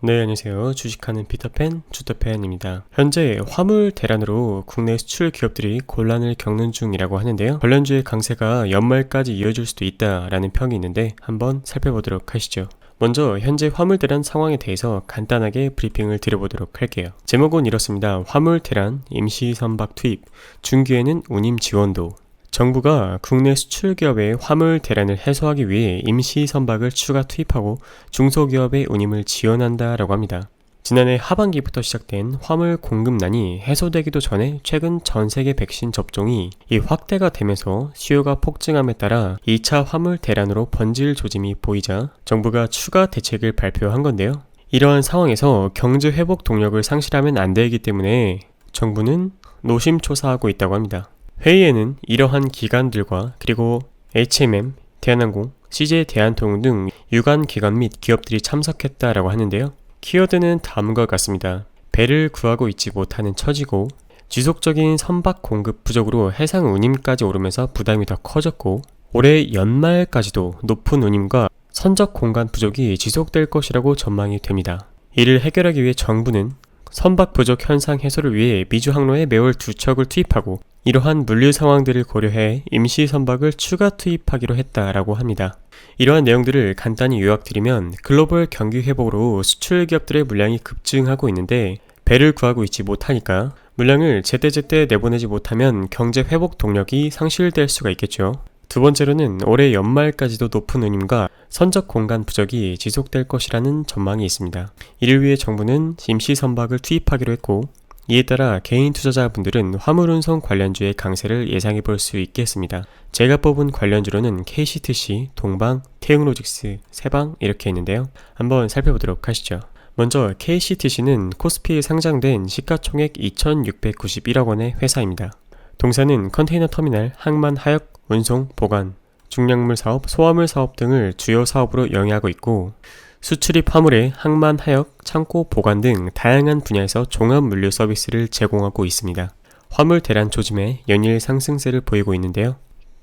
네, 안녕하세요. 주식하는 피터팬, 주터팬입니다. 현재 화물 대란으로 국내 수출 기업들이 곤란을 겪는 중이라고 하는데요. 관련주의 강세가 연말까지 이어질 수도 있다라는 평이 있는데 한번 살펴보도록 하시죠. 먼저 현재 화물 대란 상황에 대해서 간단하게 브리핑을 드려보도록 할게요. 제목은 이렇습니다. 화물 대란, 임시 선박 투입, 중기에는 운임 지원도. 정부가 국내 수출기업의 화물 대란을 해소하기 위해 임시 선박을 추가 투입하고 중소기업의 운임을 지원한다라고 합니다. 지난해 하반기부터 시작된 화물 공급난이 해소되기도 전에 최근 전 세계 백신 접종이 확대가 되면서 수요가 폭증함에 따라 2차 화물 대란으로 번질 조짐이 보이자 정부가 추가 대책을 발표한 건데요. 이러한 상황에서 경제 회복 동력을 상실하면 안 되기 때문에 정부는 노심초사하고 있다고 합니다. 회의에는 이러한 기관들과 그리고 HMM, 대한항공, CJ 대한통운 등 유관 기관 및 기업들이 참석했다라고 하는데요. 키워드는 다음과 같습니다. 배를 구하고 있지 못하는 처지고 지속적인 선박 공급 부족으로 해상 운임까지 오르면서 부담이 더 커졌고 올해 연말까지도 높은 운임과 선적 공간 부족이 지속될 것이라고 전망이 됩니다. 이를 해결하기 위해 정부는 선박 부족 현상 해소를 위해 미주 항로에 매월 2척을 투입하고 이러한 물류 상황들을 고려해 임시 선박을 추가 투입하기로 했다라고 합니다. 이러한 내용들을 간단히 요약드리면 글로벌 경기 회복으로 수출 기업들의 물량이 급증하고 있는데 배를 구하고 있지 못하니까 물량을 제때제때 내보내지 못하면 경제 회복 동력이 상실될 수가 있겠죠. 두 번째로는 올해 연말까지도 높은 운임과 선적 공간 부족이 지속될 것이라는 전망이 있습니다. 이를 위해 정부는 임시 선박을 투입하기로 했고 이에 따라 개인 투자자분들은 화물운송 관련주의 강세를 예상해 볼 수 있겠습니다. 제가 뽑은 관련주로는 KCTC, 동방, 태흥로직스, 세방 이렇게 있는데요. 한번 살펴보도록 하시죠. 먼저 KCTC는 코스피에 상장된 시가총액 2,691억 원의 회사입니다. 동사는 컨테이너 터미널, 항만 하역, 운송, 보관, 중량물 사업, 소화물 사업 등을 주요 사업으로 영위하고 있고 수출입 화물의 항만 하역, 창고 보관 등 다양한 분야에서 종합 물류 서비스를 제공하고 있습니다. 화물 대란 조짐에 연일 상승세를 보이고 있는데요.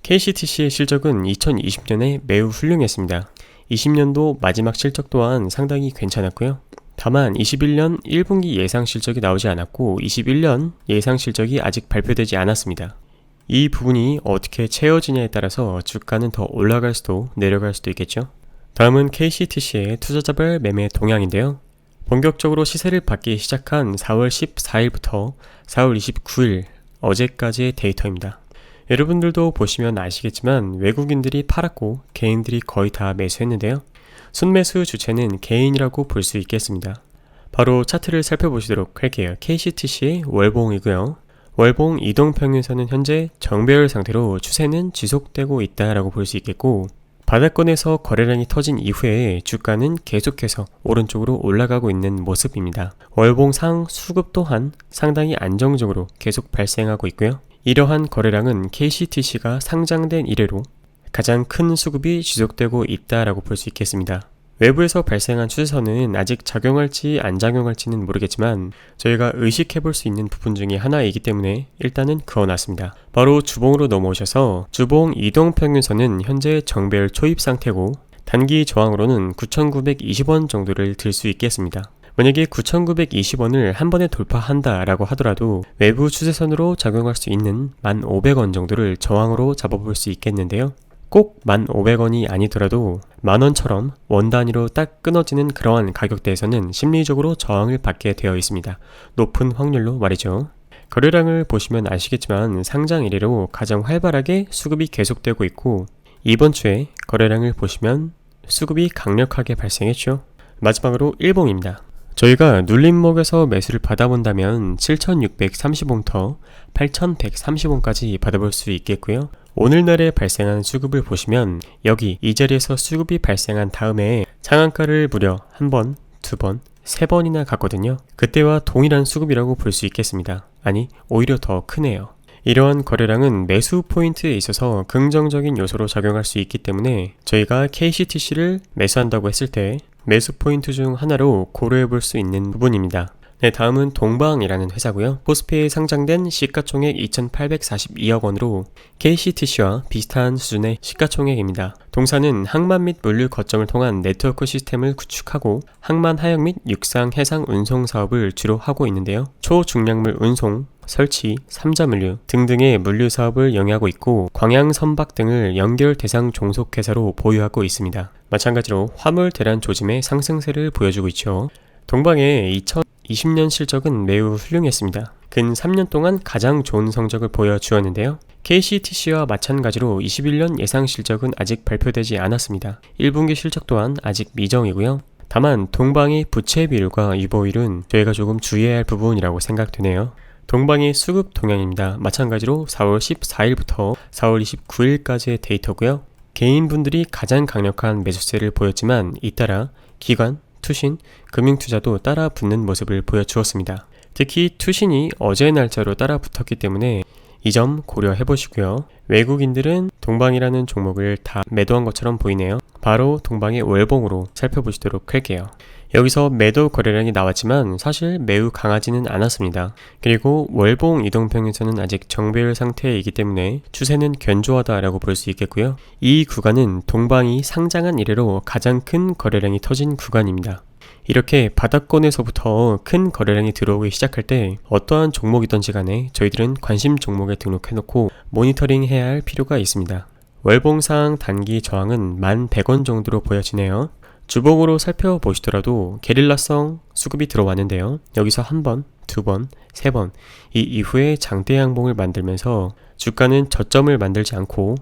KCTC의 실적은 2020년에 매우 훌륭했습니다. 20년도 마지막 실적 또한 상당히 괜찮았고요. 다만 21년 1분기 예상 실적이 나오지 않았고 21년 예상 실적이 아직 발표되지 않았습니다. 이 부분이 어떻게 채워지냐에 따라서 주가는 더 올라갈 수도 내려갈 수도 있겠죠. 다음은 KCTC의 투자자별 매매 동향인데요. 본격적으로 시세를 받기 시작한 4월 14일부터 4월 29일 어제까지의 데이터입니다. 여러분들도 보시면 아시겠지만 외국인들이 팔았고 개인들이 거의 다 매수했는데요. 순매수 주체는 개인이라고 볼 수 있겠습니다. 바로 차트를 살펴보시도록 할게요. KCTC의 월봉이고요. 월봉 이동평균선은 현재 정배열 상태로 추세는 지속되고 있다라고 볼 수 있겠고 바닥권에서 거래량이 터진 이후에 주가는 계속해서 오른쪽으로 올라가고 있는 모습입니다. 월봉상 수급 또한 상당히 안정적으로 계속 발생하고 있고요. 이러한 거래량은 KCTC가 상장된 이래로 가장 큰 수급이 지속되고 있다라고 볼 수 있겠습니다. 외부에서 발생한 추세선은 아직 작용할지 안 작용할지는 모르겠지만 저희가 의식해 볼 수 있는 부분 중에 하나이기 때문에 일단은 그어놨습니다. 바로 주봉으로 넘어오셔서 주봉 이동평균선은 현재 정배열 초입 상태고 단기 저항으로는 9,920원 정도를 들 수 있겠습니다. 만약에 9,920원을 한 번에 돌파한다라고 하더라도 외부 추세선으로 작용할 수 있는 1,500원 정도를 저항으로 잡아볼 수 있겠는데요. 꼭 1,500원이 아니더라도 만원처럼 원 단위로 딱 끊어지는 그러한 가격대에서는 심리적으로 저항을 받게 되어 있습니다. 높은 확률로 말이죠. 거래량을 보시면 아시겠지만 상장 이래로 가장 활발하게 수급이 계속되고 있고 이번 주에 거래량을 보시면 수급이 강력하게 발생했죠. 마지막으로 일봉입니다. 저희가 눌림목에서 매수를 받아본다면 7,630원부터 8,130원까지 받아볼 수 있겠고요. 오늘날에 발생한 수급을 보시면 여기 이 자리에서 수급이 발생한 다음에 상한가를 무려 한 번, 두 번, 세 번이나 갔거든요. 그때와 동일한 수급이라고 볼 수 있겠습니다. 아니, 오히려 더 크네요. 이러한 거래량은 매수 포인트에 있어서 긍정적인 요소로 작용할 수 있기 때문에 저희가 KCTC를 매수한다고 했을 때 매수 포인트 중 하나로 고려해 볼 수 있는 부분입니다. 네, 다음은 동방이라는 회사고요. 코스피에 상장된 시가총액 2,842억 원으로 KCTC와 비슷한 수준의 시가총액입니다. 동사는 항만 및 물류 거점을 통한 네트워크 시스템을 구축하고 항만 하역 및 육상 해상 운송 사업을 주로 하고 있는데요. 초중량물 운송, 설치, 삼자물류 등등의 물류 사업을 영위하고 있고 광양 선박 등을 연결 대상 종속회사로 보유하고 있습니다. 마찬가지로 화물 대란 조짐의 상승세를 보여주고 있죠. 동방의 2020년 실적은 매우 훌륭했습니다. 근 3년 동안 가장 좋은 성적을 보여주었는데요. KCTC와 마찬가지로 21년 예상 실적은 아직 발표되지 않았습니다. 1분기 실적 또한 아직 미정이고요. 다만 동방의 부채 비율과 유보율은 저희가 조금 주의해야 할 부분이라고 생각되네요. 동방의 수급 동향입니다. 마찬가지로 4월 14일부터 4월 29일까지의 데이터고요. 개인분들이 가장 강력한 매수세를 보였지만 잇따라 기관, 투신, 금융투자도 따라 붙는 모습을 보여주었습니다. 특히 투신이 어제 날짜로 따라 붙었기 때문에 이 점 고려해 보시고요. 외국인들은 동방이라는 종목을 다 매도한 것처럼 보이네요. 바로 동방의 월봉으로 살펴보시도록 할게요. 여기서 매도 거래량이 나왔지만 사실 매우 강하지는 않았습니다. 그리고 월봉 이동평에서는 아직 정배열 상태이기 때문에 추세는 견조하다라고 볼 수 있겠고요. 이 구간은 동방이 상장한 이래로 가장 큰 거래량이 터진 구간입니다. 이렇게 바닥권에서부터 큰 거래량이 들어오기 시작할 때 어떠한 종목이든지 간에 저희들은 관심 종목에 등록해놓고 모니터링 해야 할 필요가 있습니다. 월봉상 단기 저항은 1,100원 정도로 보여지네요. 주봉으로 살펴보시더라도 게릴라성 수급이 들어왔는데요. 여기서 한 번, 두 번, 세 번 이 이후에 장대 양봉을 만들면서 주가는 저점을 만들지 않고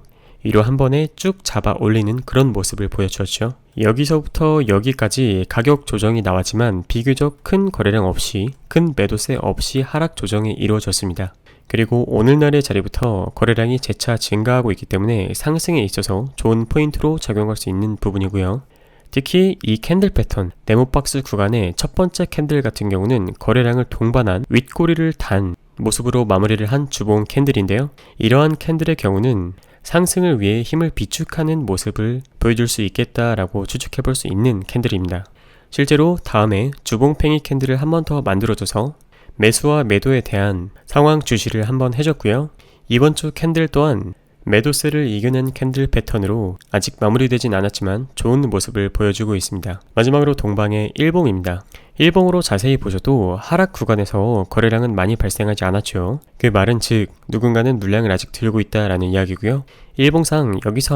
위로 한 번에 쭉 잡아 올리는 그런 모습을 보여주었죠. 여기서부터 여기까지 가격 조정이 나왔지만 비교적 큰 거래량 없이 큰 매도세 없이 하락 조정이 이루어졌습니다. 그리고 오늘날의 자리부터 거래량이 재차 증가하고 있기 때문에 상승에 있어서 좋은 포인트로 작용할 수 있는 부분이고요. 특히 이 캔들 패턴, 네모박스 구간의 첫 번째 캔들 같은 경우는 거래량을 동반한 윗꼬리를 단 모습으로 마무리를 한 주봉 캔들인데요. 이러한 캔들의 경우는 상승을 위해 힘을 비축하는 모습을 보여줄 수 있겠다라고 추측해 볼 수 있는 캔들입니다. 실제로 다음에 주봉팽이 캔들을 한 번 더 만들어줘서 매수와 매도에 대한 상황 주시를 한번 해줬고요. 이번 주 캔들 또한 매도세를 이겨낸 캔들 패턴으로 아직 마무리되진 않았지만 좋은 모습을 보여주고 있습니다. 마지막으로 동방의 일봉입니다. 일봉으로 자세히 보셔도 하락 구간에서 거래량은 많이 발생하지 않았죠. 그 말은 즉 누군가는 물량을 아직 들고 있다라는 이야기고요. 일봉상 여기서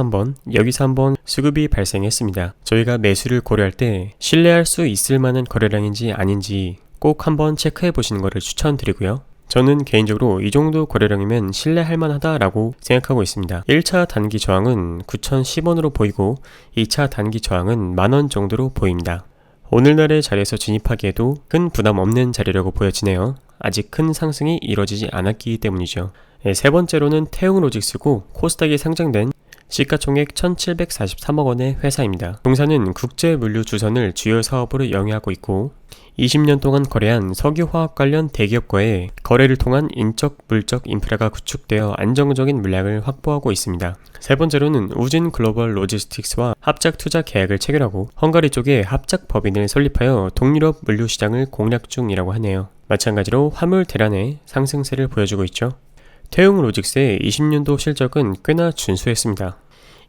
한번 수급이 발생했습니다. 저희가 매수를 고려할 때 신뢰할 수 있을 만한 거래량인지 아닌지 꼭 한번 체크해 보시는 것을 추천드리고요. 저는 개인적으로 이 정도 거래량이면 신뢰할 만하다라고 생각하고 있습니다. 1차 단기 저항은 9,010원으로 보이고 2차 단기 저항은 만원 정도로 보입니다. 오늘날의 자리에서 진입하기에도 큰 부담 없는 자리라고 보여지네요. 아직 큰 상승이 이뤄지지 않았기 때문이죠. 세 번째로는 태웅로직스고 코스닥에 상장된 시가총액 1,743억 원의 회사입니다. 동사는 국제물류 주선을 주요 사업으로 영위하고 있고 20년 동안 거래한 석유화학 관련 대기업과의 거래를 통한 인적, 물적 인프라가 구축되어 안정적인 물량을 확보하고 있습니다. 세 번째로는 우진 글로벌 로지스틱스와 합작 투자 계약을 체결하고 헝가리 쪽에 합작 법인을 설립하여 동유럽 물류 시장을 공략 중이라고 하네요. 마찬가지로 화물 대란의 상승세를 보여주고 있죠. 태웅로직스의 20년도 실적은 꽤나 준수했습니다.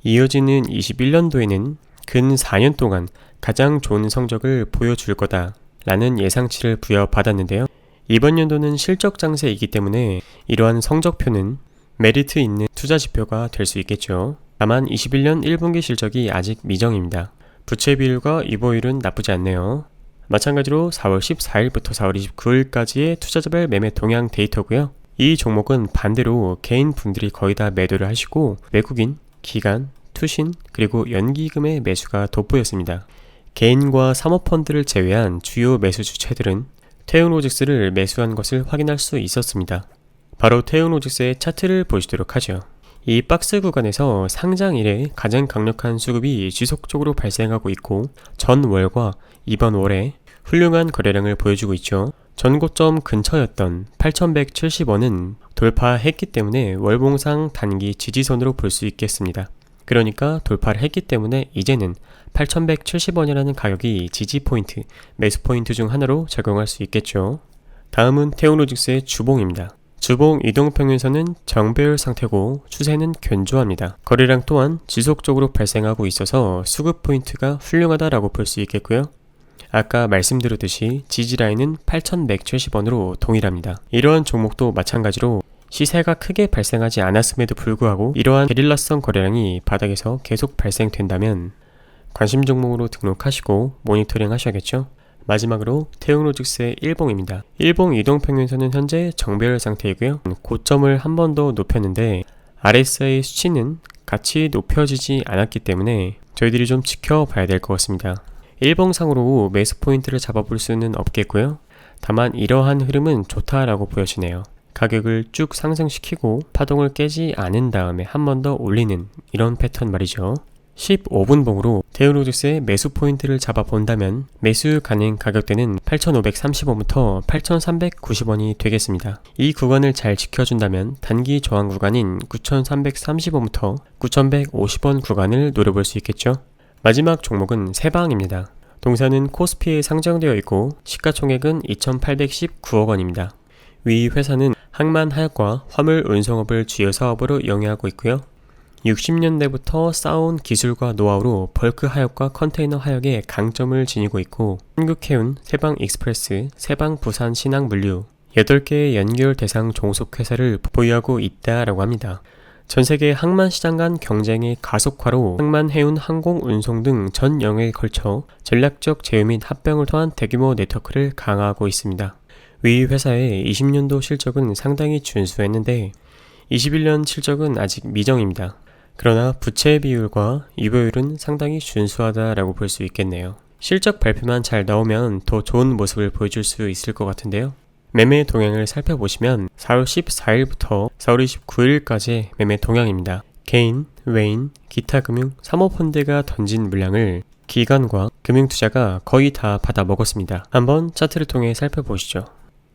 이어지는 21년도에는 근 4년 동안 가장 좋은 성적을 보여줄 거다 라는 예상치를 부여받았는데요. 이번 연도는 실적 장세이기 때문에 이러한 성적표는 메리트 있는 투자 지표가 될 수 있겠죠. 다만 21년 1분기 실적이 아직 미정입니다. 부채 비율과 유보율은 나쁘지 않네요. 마찬가지로 4월 14일부터 4월 29일까지의 투자자별 매매 동향 데이터고요. 이 종목은 반대로 개인 분들이 거의 다 매도를 하시고 외국인, 기관, 투신, 그리고 연기금의 매수가 돋보였습니다. 개인과 사모펀드를 제외한 주요 매수 주체들은 태웅로직스를 매수한 것을 확인할 수 있었습니다. 바로 태웅로직스의 차트를 보시도록 하죠. 이 박스 구간에서 상장 이래 가장 강력한 수급이 지속적으로 발생하고 있고 전월과 이번 월에 훌륭한 거래량을 보여주고 있죠. 전고점 근처였던 8,170원은 돌파했기 때문에 월봉상 단기 지지선으로 볼 수 있겠습니다. 그러니까 돌파를 했기 때문에 이제는 8,170원이라는 가격이 지지 포인트, 매수 포인트 중 하나로 작용할 수 있겠죠. 다음은 테오로직스의 주봉입니다. 주봉 이동평균선은 정배열 상태고 추세는 견조합니다. 거래량 또한 지속적으로 발생하고 있어서 수급 포인트가 훌륭하다라고 볼 수 있겠고요. 아까 말씀드렸듯이 지지라인은 8,170원으로 동일합니다. 이러한 종목도 마찬가지로 시세가 크게 발생하지 않았음에도 불구하고 이러한 게릴라성 거래량이 바닥에서 계속 발생된다면 관심 종목으로 등록하시고 모니터링 하셔야겠죠. 마지막으로 테오로직스의 일봉입니다. 일봉 이동평균선은 현재 정배열 상태이고요. 고점을 한 번 더 높였는데 RSI 수치는 같이 높여지지 않았기 때문에 저희들이 좀 지켜봐야 될 것 같습니다. 일봉상으로 매수 포인트를 잡아볼 수는 없겠고요. 다만 이러한 흐름은 좋다라고 보여지네요. 가격을 쭉 상승시키고 파동을 깨지 않은 다음에 한 번 더 올리는 이런 패턴 말이죠. 15분봉으로 테오로직스의 매수 포인트를 잡아본다면 매수 가능 가격대는 8,530원부터 8,390원이 되겠습니다. 이 구간을 잘 지켜준다면 단기 저항 구간인 9,330원부터 9,150원 구간을 노려볼 수 있겠죠. 마지막 종목은 세방입니다. 동사는 코스피에 상장되어 있고 시가총액은 2,819억 원입니다. 위 회사는 항만하역과 화물 운송업을 주요 사업으로 영위하고 있고요. 60년대부터 쌓아온 기술과 노하우로 벌크 하역과 컨테이너 하역에 강점을 지니고 있고 한국해운, 세방익스프레스, 세방부산 신항물류 8개의 연결 대상 종속회사를 보유하고 있다라고 합니다. 전세계 항만시장 간 경쟁의 가속화로 항만해운, 항공운송 등 전 영역에 걸쳐 전략적 제휴 및 합병을 통한 대규모 네트워크를 강화하고 있습니다. 위 회사의 20년도 실적은 상당히 준수했는데 21년 실적은 아직 미정입니다. 그러나 부채 비율과 유보율은 상당히 준수하다라고 볼 수 있겠네요. 실적 발표만 잘 나오면 더 좋은 모습을 보여줄 수 있을 것 같은데요. 매매 동향을 살펴보시면 4월 14일부터 4월 29일까지의 매매 동향입니다. 개인, 외인, 기타 금융, 사모펀드가 던진 물량을 기관과 금융투자가 거의 다 받아 먹었습니다. 한번 차트를 통해 살펴보시죠.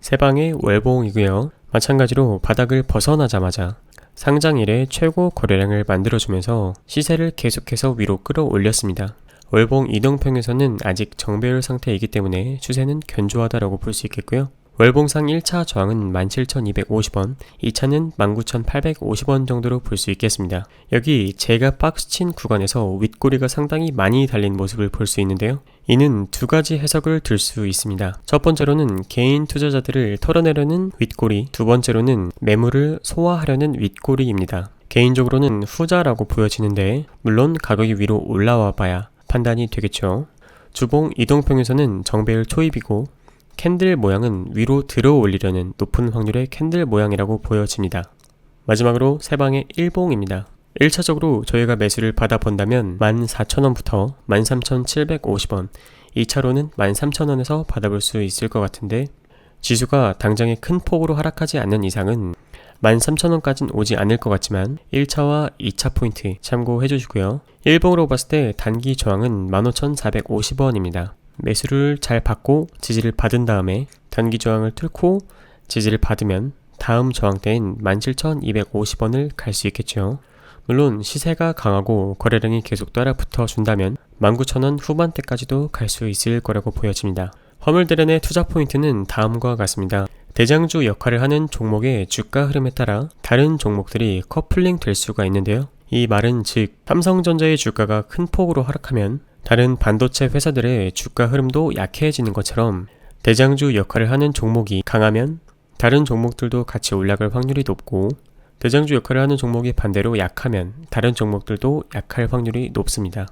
세방의 월봉이고요. 마찬가지로 바닥을 벗어나자마자 상장 이래 최고 거래량을 만들어주면서 시세를 계속해서 위로 끌어올렸습니다. 월봉 이동평균선은 아직 정배열 상태이기 때문에 추세는 견조하다라고 볼 수 있겠고요. 월봉상 1차 저항은 17,250원, 2차는 19,850원 정도로 볼 수 있겠습니다. 여기 제가 박스친 구간에서 윗꼬리가 상당히 많이 달린 모습을 볼 수 있는데요. 이는 두 가지 해석을 들 수 있습니다. 첫 번째로는 개인 투자자들을 털어내려는 윗꼬리, 두 번째로는 매물을 소화하려는 윗꼬리입니다. 개인적으로는 후자라고 보여지는데 물론 가격이 위로 올라와 봐야 판단이 되겠죠. 주봉 이동평균선은 정배열 초입이고 캔들 모양은 위로 들어 올리려는 높은 확률의 캔들 모양이라고 보여집니다. 마지막으로 세방의 일봉입니다. 1차적으로 저희가 매수를 받아본다면 14,000원부터 13,750원, 2차로는 13,000원에서 받아볼 수 있을 것 같은데 지수가 당장에 큰 폭으로 하락하지 않는 이상은 13,000원까지는 오지 않을 것 같지만 1차와 2차 포인트 참고해 주시고요. 일봉으로 봤을 때 단기 저항은 15,450원입니다. 매수를 잘 받고 지지를 받은 다음에 단기 저항을 뚫고 지지를 받으면 다음 저항대인 17,250원을 갈 수 있겠죠. 물론 시세가 강하고 거래량이 계속 따라 붙어준다면 19,000원 후반대까지도 갈 수 있을 거라고 보여집니다. 화물대란의 투자 포인트는 다음과 같습니다. 대장주 역할을 하는 종목의 주가 흐름에 따라 다른 종목들이 커플링 될 수가 있는데요. 이 말은 즉 삼성전자의 주가가 큰 폭으로 하락하면 다른 반도체 회사들의 주가 흐름도 약해지는 것처럼 대장주 역할을 하는 종목이 강하면 다른 종목들도 같이 올라갈 확률이 높고 대장주 역할을 하는 종목이 반대로 약하면 다른 종목들도 약할 확률이 높습니다.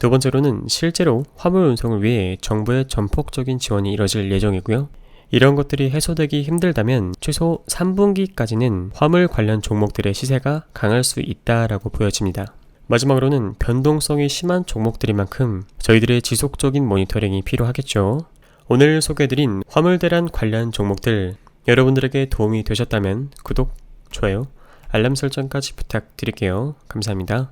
두 번째로는 실제로 화물 운송을 위해 정부의 전폭적인 지원이 이뤄질 예정이고요. 이런 것들이 해소되기 힘들다면 최소 3분기까지는 화물 관련 종목들의 시세가 강할 수 있다라고 보여집니다. 마지막으로는 변동성이 심한 종목들인 만큼 저희들의 지속적인 모니터링이 필요하겠죠. 오늘 소개해드린 화물대란 관련 종목들 여러분들에게 도움이 되셨다면 구독, 좋아요, 알람 설정까지 부탁드릴게요. 감사합니다.